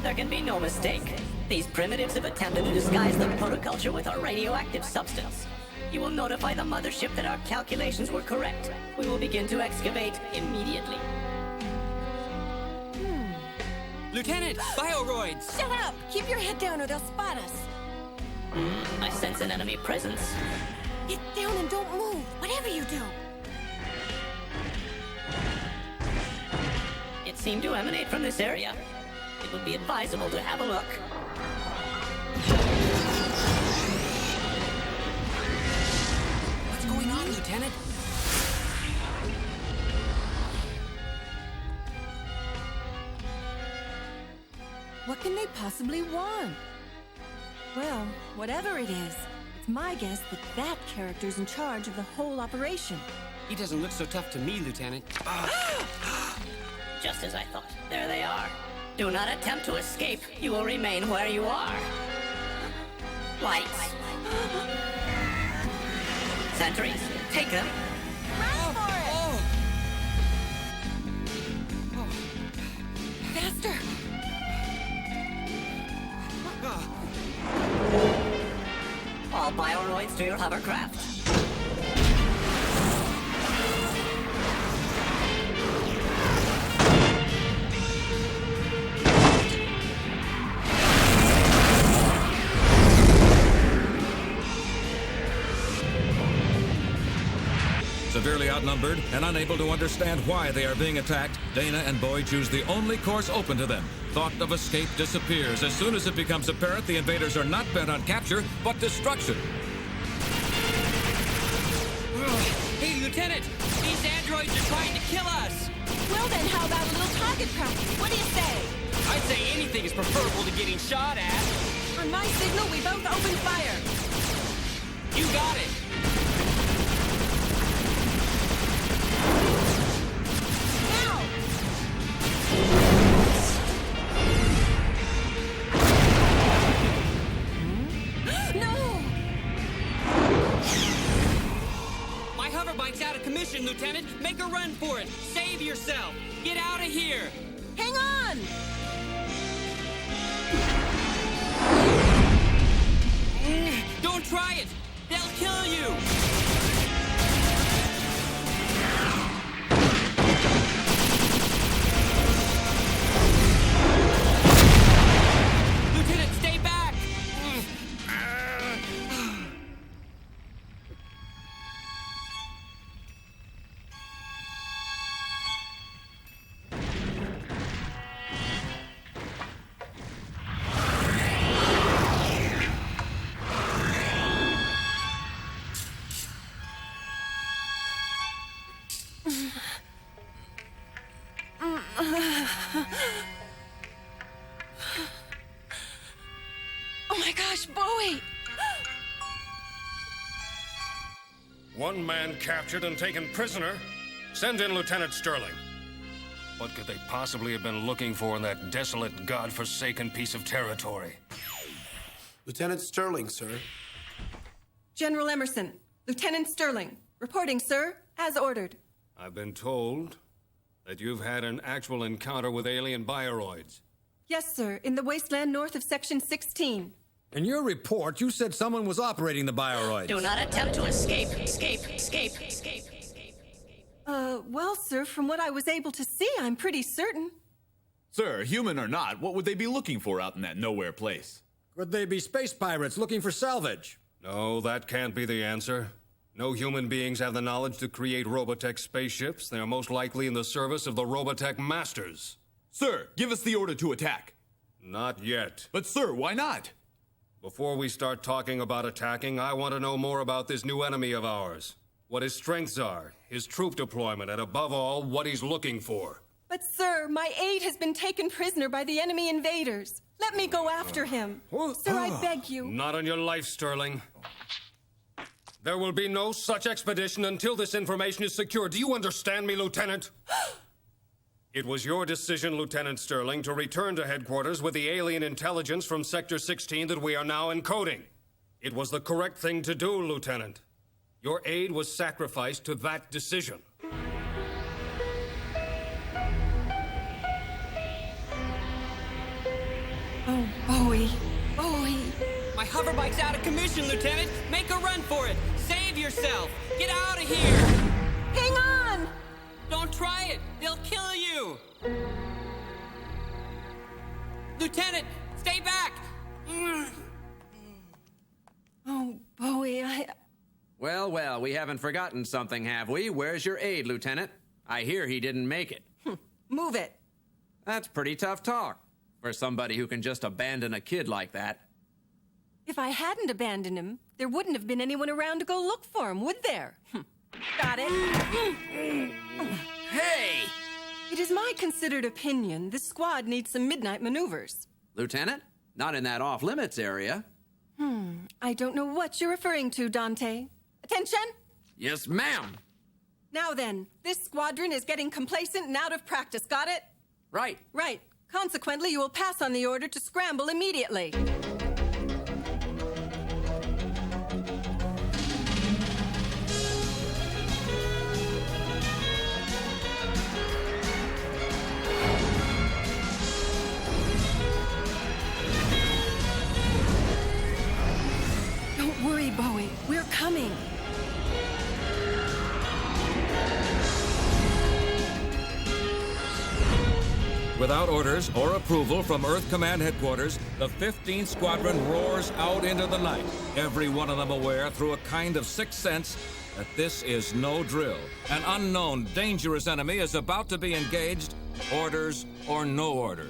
There can be no mistake. These primitives have attempted to disguise the protoculture with our radioactive substance. You will notify the mothership that our calculations were correct. We will begin to excavate immediately. Lieutenant, bioroids! Shut up! Keep your head down or they'll spot us. I sense an enemy presence. Get down and don't move, whatever you do. It seemed to emanate from this area. It would be advisable to have a look. What's going on, Lieutenant? What can they possibly want? Well, whatever it is, it's my guess that that character's in charge of the whole operation. He doesn't look so tough to me, Lieutenant. Just as I thought. There they are. Do not attempt to escape. You will remain where you are. Lights. Sentries, take them. Run for it! Faster! All bioroids to your hovercraft. Severely outnumbered and unable to understand why they are being attacked, Dana and Bowie choose the only course open to them. Thought of escape disappears as soon as it becomes apparent the invaders are not bent on capture, but destruction. Hey, Lieutenant! These androids are trying to kill us! Well then, how about a little target practice? What do you say? I'd say anything is preferable to getting shot at. On my signal, we both open fire. You got it! Now! No! My hoverbike's out of commission, Lieutenant. Make a run for it. Save yourself. Get out of here. Hang on! Don't try it. They'll kill you. Lieutenant, stay back. Oh my gosh, Bowie! One man captured and taken prisoner. Send in Lieutenant Sterling. What could they possibly have been looking for in that desolate, godforsaken piece of territory? Lieutenant Sterling, sir. General Emerson, Lieutenant Sterling, reporting, sir, as ordered. I've been told that you've had an actual encounter with alien bioroids. Yes, sir, in the wasteland north of Section 16. In your report, you said someone was operating the bioroids. Do not attempt to escape. Escape. Well, sir, from what I was able to see, I'm pretty certain. Sir, human or not, what would they be looking for out in that nowhere place? Could they be space pirates looking for salvage? No, that can't be the answer. No human beings have the knowledge to create Robotech spaceships. They are most likely in the service of the Robotech masters. Sir, give us the order to attack. Not yet. But sir, why not? Before we start talking about attacking, I want to know more about this new enemy of ours. What his strengths are, his troop deployment, and above all, what he's looking for. But, sir, my aide has been taken prisoner by the enemy invaders. Let me go after him. Sir, I beg you. Not on your life, Sterling. There will be no such expedition until this information is secure. Do you understand me, Lieutenant? It was your decision, Lieutenant Sterling, to return to headquarters with the alien intelligence from Sector 16 that we are now encoding. It was the correct thing to do, Lieutenant. Your aide was sacrificed to that decision. Oh, Bowie. Bowie. My hoverbike's out of commission, Lieutenant! Make a run for it! Save yourself! Get out of here! Hang on! Don't try it! They'll kill you! Lieutenant, stay back! Oh, Bowie, Well, well, we haven't forgotten something, have we? Where's your aide, Lieutenant? I hear he didn't make it. Move it. That's pretty tough talk for somebody who can just abandon a kid like that. If I hadn't abandoned him, there wouldn't have been anyone around to go look for him, would there? Got it? Hey! It is my considered opinion this squad needs some midnight maneuvers. Lieutenant, not in that off-limits area. I don't know what you're referring to, Dante. Attention! Yes, ma'am. Now then, this squadron is getting complacent and out of practice, got it? Right. Right. Consequently, you will pass on the order to scramble immediately. Don't worry, Bowie. We're coming. Without orders or approval from Earth Command Headquarters, the 15th Squadron roars out into the night, every one of them aware through a kind of sixth sense that this is no drill. An unknown, dangerous enemy is about to be engaged, orders or no orders.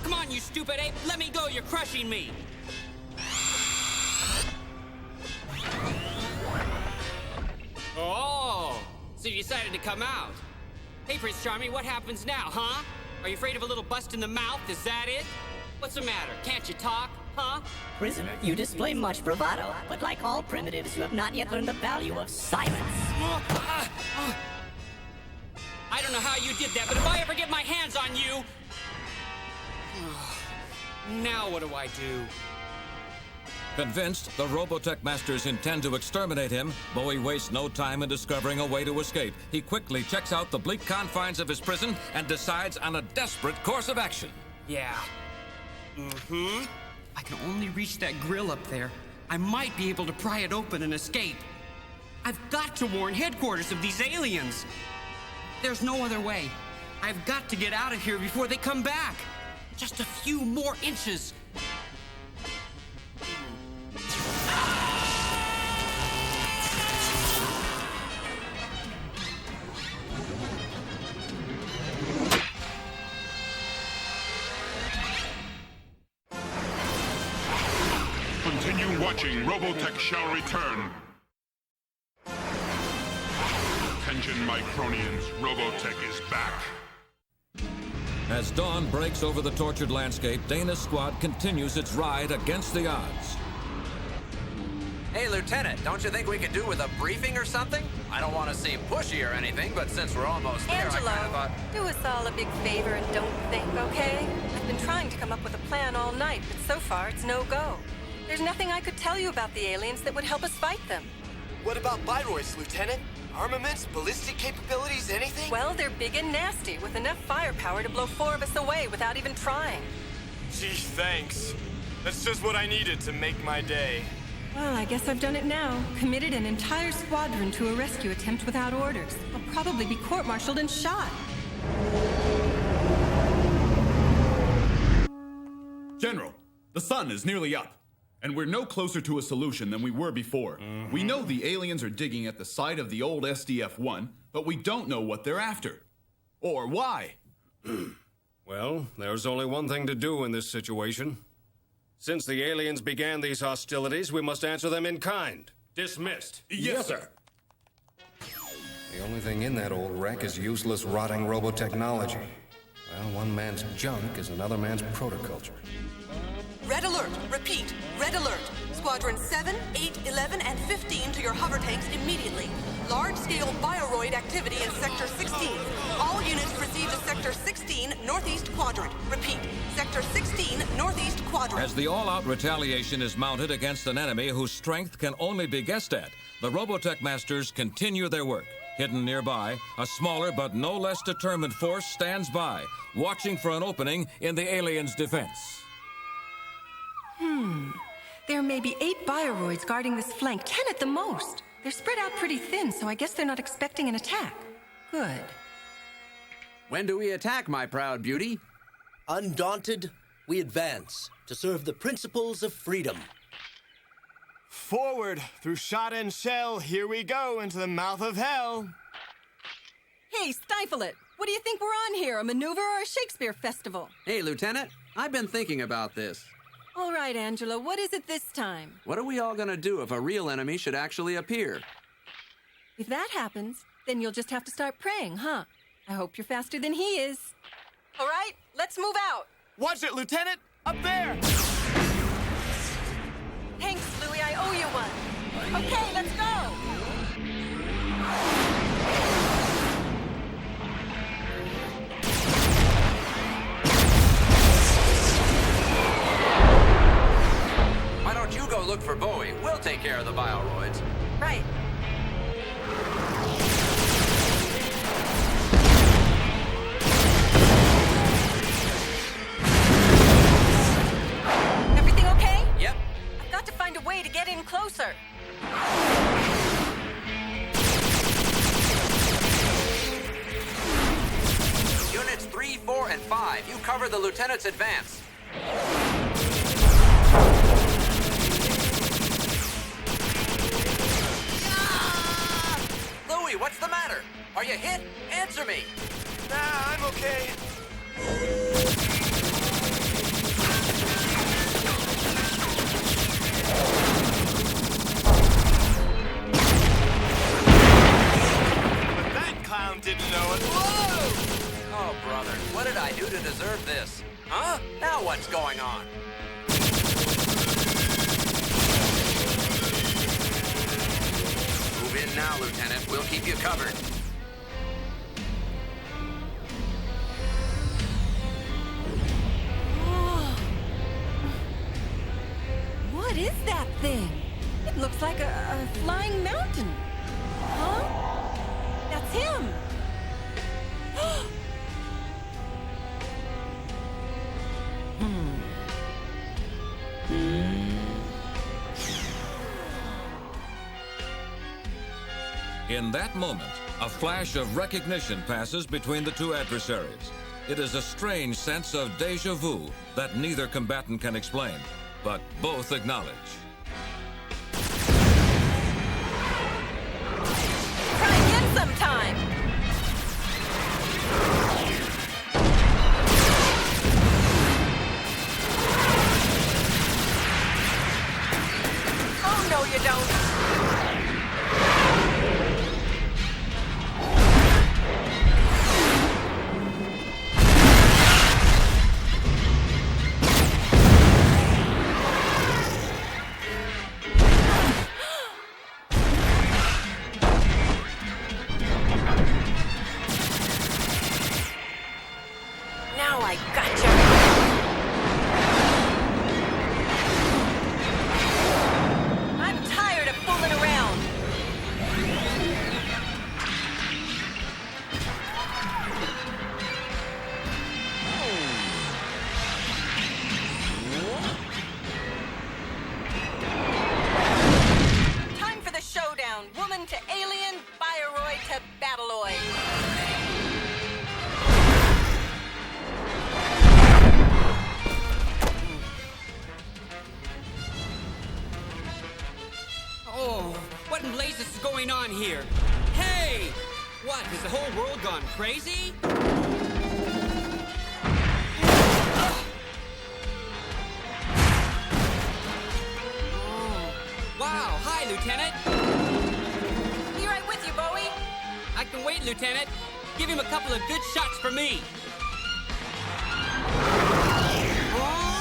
Come on, you stupid ape! Let me go! You're crushing me! Oh, so you decided to come out. Hey, Prince Charming, what happens now, huh? Are you afraid of a little bust in the mouth? Is that it? What's the matter? Can't you talk, huh? Prisoner, you display much bravado, but like all primitives, you have not yet learned the value of silence. I don't know how you did that, but if I ever get my hands on you... Now what do I do? Convinced the Robotech masters intend to exterminate him, Bowie wastes no time in discovering a way to escape. He quickly checks out the bleak confines of his prison and decides on a desperate course of action. Yeah. I can only reach that grill up there. I might be able to pry it open and escape. I've got to warn headquarters of these aliens. There's no other way. I've got to get out of here before they come back. Just a few more inches. Continue watching. Robotech shall return. Attention, Micronians. Robotech is back. As dawn breaks over the tortured landscape, Dana's squad continues its ride against the odds. Hey, Lieutenant, don't you think we could do with a briefing or something? I don't want to seem pushy or anything, but since we're almost there, Angelo, I kind of thought... do us all a big favor and don't think, okay? I've been trying to come up with a plan all night, but so far it's no go. There's nothing I could tell you about the aliens that would help us fight them. What about Byroyce, Lieutenant? Armaments, ballistic capabilities, anything? Well, they're big and nasty, with enough firepower to blow 4 of us away without even trying. Gee, thanks. That's just what I needed to make my day. Well, I guess I've done it now. Committed an entire squadron to a rescue attempt without orders. I'll probably be court-martialed and shot. General, the sun is nearly up, and we're no closer to a solution than we were before. We know the aliens are digging at the site of the old SDF-1, but we don't know what they're after. Or why. Well, there's only one thing to do in this situation. Since the aliens began these hostilities, we must answer them in kind. Dismissed. Yes, sir. The only thing in that old wreck is useless, rotting robotechnology. Well, one man's junk is another man's protoculture. Red alert. Repeat, red alert. Squadron 7, 8, 11, and 15 to your hover tanks immediately. Large-scale bioroid activity in Sector 16. All units proceed to Sector 16, Northeast Quadrant. Repeat, Sector 16, Northeast Quadrant. As the all-out retaliation is mounted against an enemy whose strength can only be guessed at, the Robotech masters continue their work. Hidden nearby, a smaller but no less determined force stands by, watching for an opening in the aliens' defense. There may be 8 bioroids guarding this flank, 10 at the most. They're spread out pretty thin, so I guess they're not expecting an attack. Good. When do we attack, my proud beauty? Undaunted, we advance to serve the principles of freedom. Forward, through shot and shell, here we go into the mouth of hell. Hey, stifle it! What do you think we're on here, a maneuver or a Shakespeare festival? Hey, Lieutenant, I've been thinking about this. All right, Angela, what is it this time? What are we all gonna do if a real enemy should actually appear? If that happens, then you'll just have to start praying, huh? I hope you're faster than he is. All right, let's move out. Watch it, Lieutenant! Up there! Thanks, Louie, I owe you one. Okay, let's go! Why don't you go look for Bowie? We'll take care of the bioroids. Right. Everything okay? Yep. I've got to find a way to get in closer. Units 3, 4, and 5, you cover the Lieutenant's advance. Louie, what's the matter? Are you hit? Answer me. Nah, I'm okay. But that clown didn't know it. Whoa! Oh, brother, what did I do to deserve this? Huh? Now what's going on? Move in now, Lieutenant. We'll keep you covered. What is that thing? It looks like a flying mountain. Huh? That's him. In that moment, a flash of recognition passes between the two adversaries. It is a strange sense of déjà vu that neither combatant can explain, but both acknowledge. Try again sometime. Oh, no, you don't. Now I gotcha. I'm tired of fooling around. Time for the showdown. Woman to alien, bioroid to battleoid. Oh, what in blazes is going on here? Hey! What, has the whole world gone crazy? Oh, wow, hi, Lieutenant. Be right with you, Bowie. I can wait, Lieutenant. Give him a couple of good shots for me. Huh?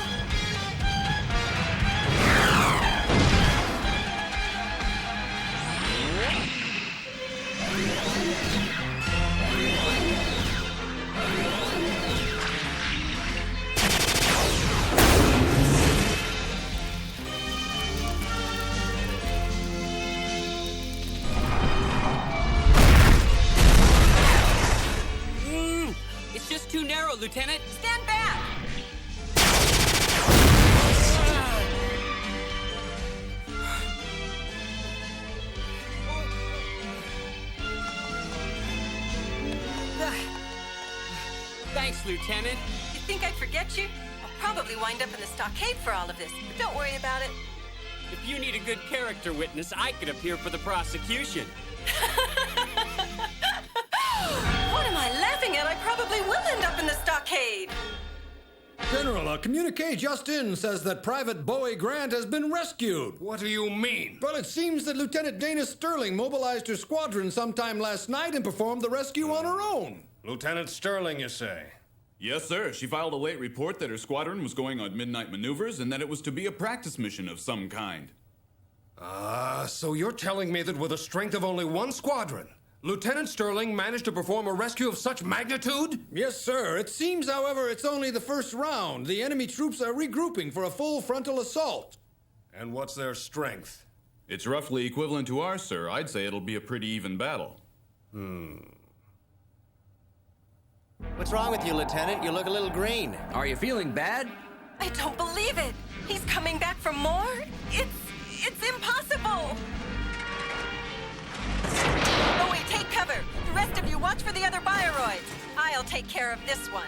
Lieutenant. Stand back! Thanks, Lieutenant. You think I'd forget you? I'll probably wind up in the stockade for all of this, but don't worry about it. If you need a good character witness, I could appear for the prosecution. What am I laughing at? I probably will end up in the stockade. General, a communique just in says that Private Bowie Grant has been rescued. What do you mean? Well, it seems that Lieutenant Dana Sterling mobilized her squadron sometime last night and performed the rescue on her own. Lieutenant Sterling, you say? Yes, sir. She filed a late report that her squadron was going on midnight maneuvers and that it was to be a practice mission of some kind. So you're telling me that with a strength of only one squadron, Lieutenant Sterling managed to perform a rescue of such magnitude? Yes, sir. It seems, however, it's only the first round. The enemy troops are regrouping for a full frontal assault. And what's their strength? It's roughly equivalent to ours, sir. I'd say it'll be a pretty even battle. What's wrong with you, Lieutenant? You look a little green. Are you feeling bad? I don't believe it. He's coming back for more? It's impossible. Bowie, take cover. The rest of you watch for the other bioroids. I'll take care of this one.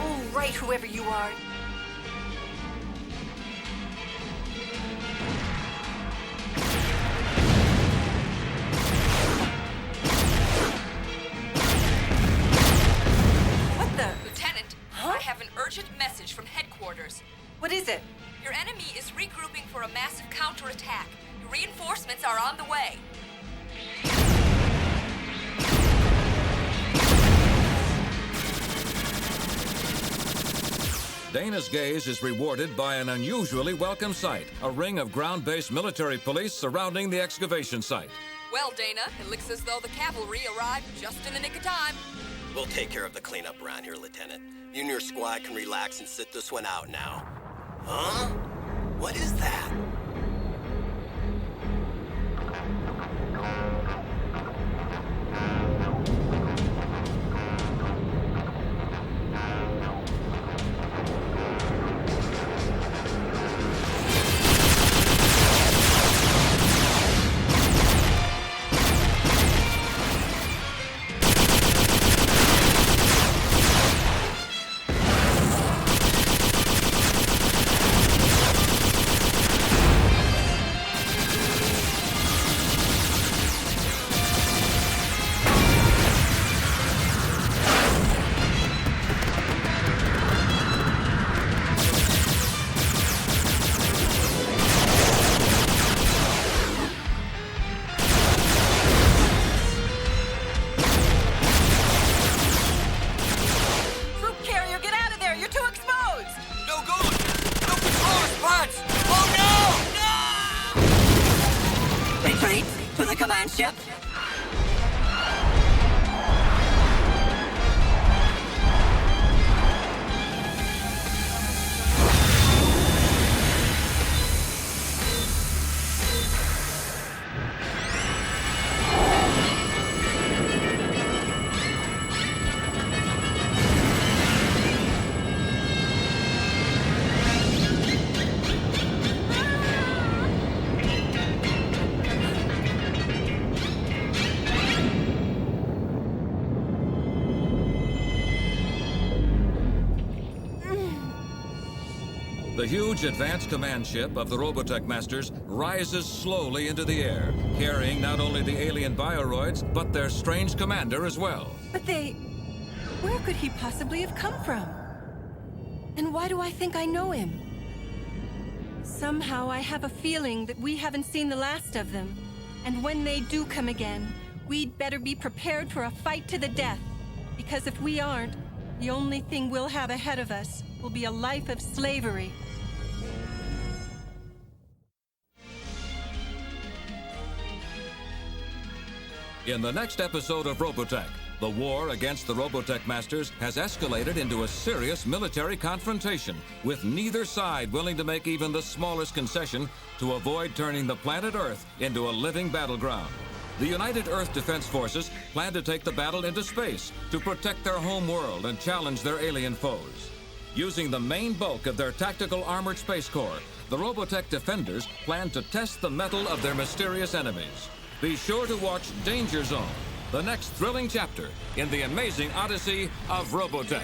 All right, whoever you are. Lieutenant, I have an urgent message from headquarters. What is it? Your enemy is regrouping for a massive counterattack. Your reinforcements are on the way. Dana's gaze is rewarded by an unusually welcome sight, a ring of ground-based military police surrounding the excavation site. Well, Dana, it looks as though the cavalry arrived just in the nick of time. We'll take care of the cleanup around here, Lieutenant. You and your squad can relax and sit this one out now. Huh? What is that? Ship. The huge advanced command ship of the Robotech Masters rises slowly into the air, carrying not only the alien bioroids, but their strange commander as well. But where could he possibly have come from? And why do I think I know him? Somehow I have a feeling that we haven't seen the last of them. And when they do come again, we'd better be prepared for a fight to the death. Because if we aren't, the only thing we'll have ahead of us will be a life of slavery. In the next episode of Robotech, The war against the Robotech masters has escalated into a serious military confrontation, with neither side willing to make even the smallest concession to avoid turning the planet Earth into a living battleground. The United Earth Defense Forces plan to take the battle into space to protect their home world and challenge their alien foes. Using the main bulk of their tactical armored space corps, the Robotech defenders plan to test the mettle of their mysterious enemies. Be sure to watch Danger Zone, the next thrilling chapter in the amazing odyssey of Robotech.